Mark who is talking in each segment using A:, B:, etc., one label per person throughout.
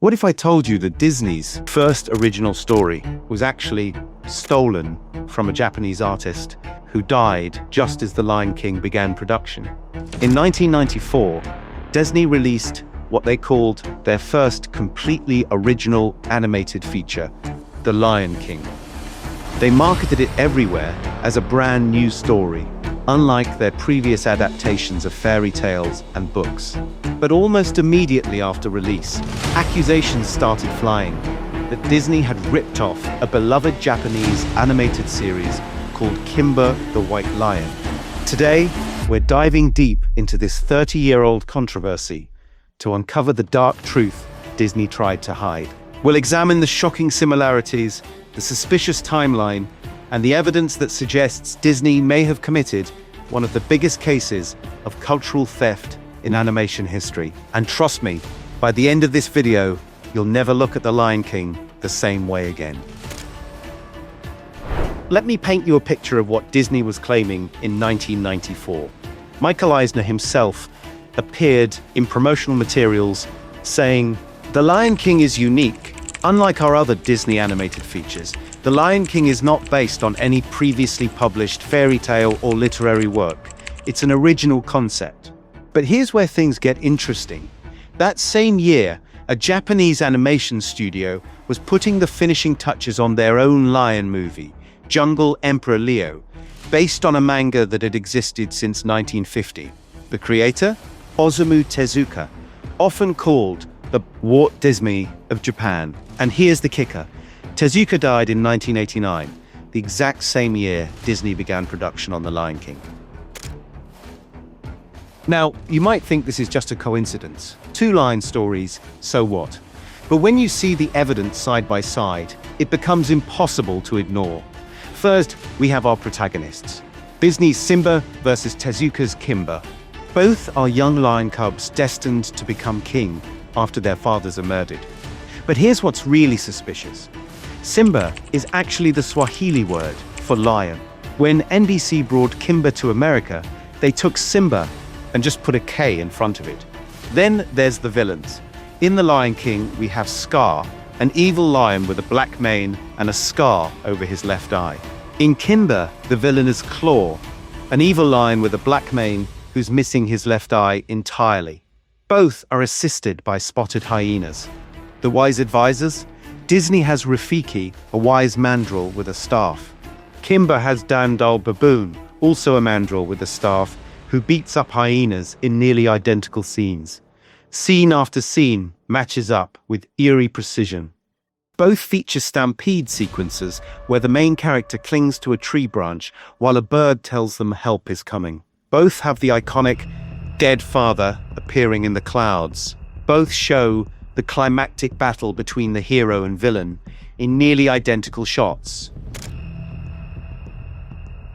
A: What if I told you that Disney's first original story was actually stolen from a Japanese artist who died just as The Lion King began production? In 1994, Disney released what they called their first completely original animated feature, The Lion King. They marketed it everywhere as a brand new story, unlike their previous adaptations of fairy tales and books. But almost immediately after release, accusations started flying that Disney had ripped off a beloved Japanese animated series called Kimba the White Lion. Today, we're diving deep into this 30-year-old controversy to uncover the dark truth Disney tried to hide. We'll examine the shocking similarities, the suspicious timeline, and the evidence that suggests Disney may have committed one of the biggest cases of cultural theft in animation history. And trust me, by the end of this video, you'll never look at The Lion King the same way again. Let me paint you a picture of what Disney was claiming in 1994. Michael Eisner himself appeared in promotional materials saying, "The Lion King is unique. Unlike our other Disney animated features, The Lion King is not based on any previously published fairy tale or literary work. It's an original concept." But here's where things get interesting. That same year, a Japanese animation studio was putting the finishing touches on their own lion movie, Jungle Emperor Leo, based on a manga that had existed since 1950. The creator? Osamu Tezuka, often called the Walt Disney of Japan. And here's the kicker. Tezuka died in 1989, the exact same year Disney began production on The Lion King. Now, you might think this is just a coincidence. Two lion stories, so what? But when you see the evidence side by side, it becomes impossible to ignore. First, we have our protagonists. Disney's Simba versus Tezuka's Kimba. Both are young lion cubs destined to become king after their fathers are murdered. But here's what's really suspicious. Simba is actually the Swahili word for lion. When NBC brought Kimba to America, they took Simba and just put a K in front of it. Then there's the villains. In The Lion King, we have Scar, an evil lion with a black mane and a scar over his left eye. In Kimba, the villain is Claw, an evil lion with a black mane who's missing his left eye entirely. Both are assisted by spotted hyenas. The wise advisors? Disney has Rafiki, a wise mandrill with a staff. Kimba has Dandal Baboon, also a mandrill with a staff, who beats up hyenas in nearly identical scenes. Scene after scene matches up with eerie precision. Both feature stampede sequences where the main character clings to a tree branch while a bird tells them help is coming. Both have the iconic dead father appearing in the clouds. Both show the climactic battle between the hero and villain in nearly identical shots.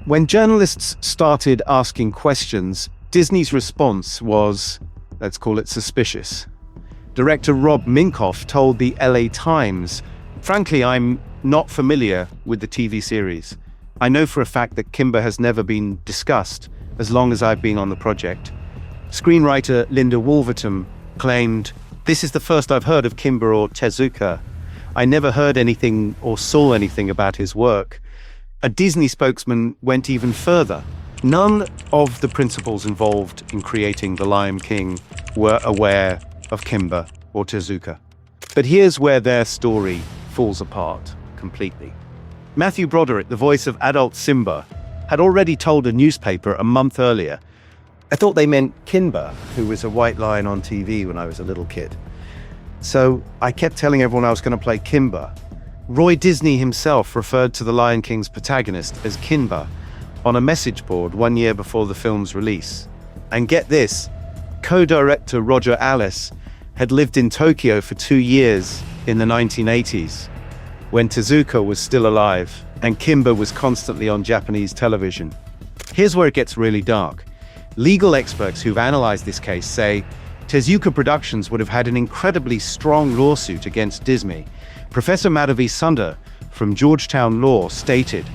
A: When journalists started asking questions, Disney's response was, let's call it suspicious. Director Rob Minkoff told the LA Times, "Frankly, I'm not familiar with the TV series. I know for a fact that Kimba has never been discussed as long as I've been on the project." Screenwriter Linda Wolverton claimed, "This is the first I've heard of Kimba or Tezuka. I never heard anything or saw anything about his work." A Disney spokesman went even further. None of the principals involved in creating The Lion King were aware of Kimba or Tezuka. But here's where their story falls apart completely. Matthew Broderick, the voice of adult Simba, had already told a newspaper a month earlier, "I thought they meant Kimba, who was a white lion on TV when I was a little kid. So I kept telling everyone I was going to play Kimba." Roy Disney himself referred to The Lion King's protagonist as Kimba on a message board 1 year before the film's release. And get this, co-director Roger Alice had lived in Tokyo for 2 years in the 1980s, when Tezuka was still alive and Kimba was constantly on Japanese television. Here's where it gets really dark. Legal experts who've analyzed this case say Tezuka Productions would have had an incredibly strong lawsuit against Disney. Professor Madhavi Sundar from Georgetown Law stated,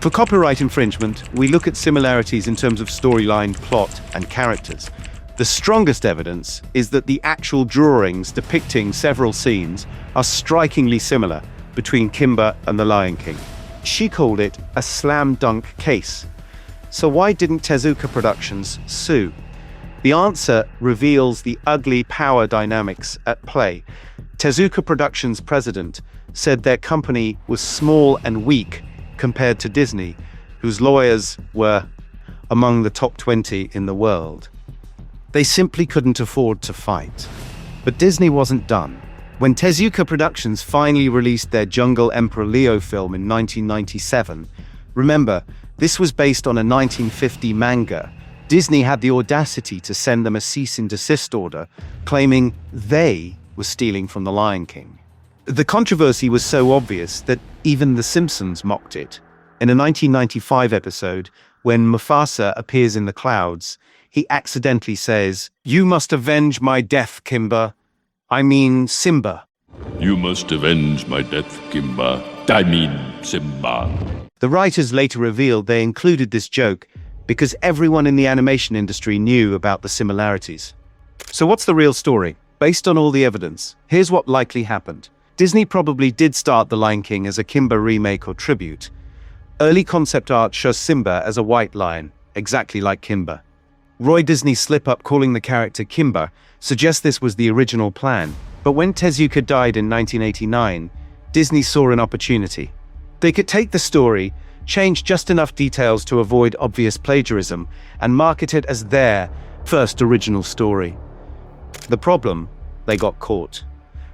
A: "For copyright infringement, we look at similarities in terms of storyline, plot, and characters. The strongest evidence is that the actual drawings depicting several scenes are strikingly similar between Kimba and the Lion King. She called it a slam dunk case. So why didn't Tezuka Productions sue? The answer reveals the ugly power dynamics at play. Tezuka Productions' president said their company was small and weak compared to Disney, whose lawyers were among the top 20 in the world. They simply couldn't afford to fight. But Disney wasn't done. When Tezuka Productions finally released their Jungle Emperor Leo film in 1997, remember, this was based on a 1950 manga, Disney had the audacity to send them a cease and desist order, claiming they were stealing from The Lion King. The controversy was so obvious that even The Simpsons mocked it. In a 1995 episode, when Mufasa appears in the clouds, he accidentally says, "You must avenge my death, Kimba. I mean Simba."
B: You must avenge my death, Kimba. I mean Simba.
A: The writers later revealed they included this joke because everyone in the animation industry knew about the similarities. So what's the real story? Based on all the evidence, here's what likely happened. Disney probably did start The Lion King as a Kimba remake or tribute. Early concept art shows Simba as a white lion, exactly like Kimba. Roy Disney's slip-up calling the character Kimba suggests this was the original plan. But when Tezuka died in 1989, Disney saw an opportunity. They could take the story, change just enough details to avoid obvious plagiarism, and market it as their first original story. The problem? They got caught.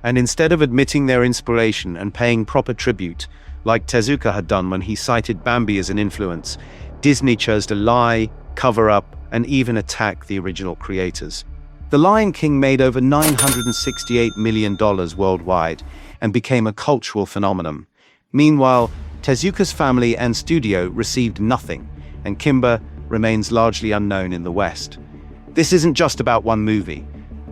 A: And instead of admitting their inspiration and paying proper tribute, like Tezuka had done when he cited Bambi as an influence, Disney chose to lie, cover up, and even attack the original creators. The Lion King made over $968 million worldwide and became a cultural phenomenon. Meanwhile, Tezuka's family and studio received nothing, and Kimba remains largely unknown in the West. This isn't just about one movie.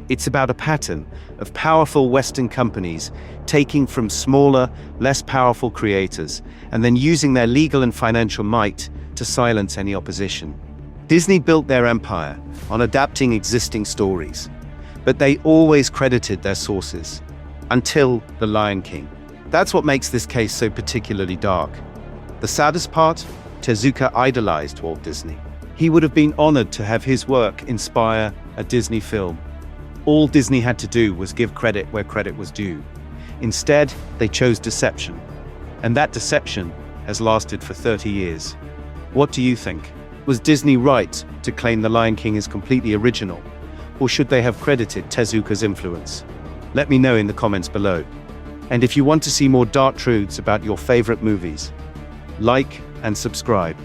A: It's about a pattern of powerful Western companies taking from smaller, less powerful creators and then using their legal and financial might to silence any opposition. Disney built their empire on adapting existing stories, but they always credited their sources, until The Lion King. That's what makes this case so particularly dark. The saddest part? Tezuka idolized Walt Disney. He would have been honored to have his work inspire a Disney film. All Disney had to do was give credit where credit was due. Instead, they chose deception. And that deception has lasted for 30 years. What do you think? Was Disney right to claim The Lion King is completely original? Or should they have credited Tezuka's influence? Let me know in the comments below. And if you want to see more dark truths about your favorite movies, like and subscribe.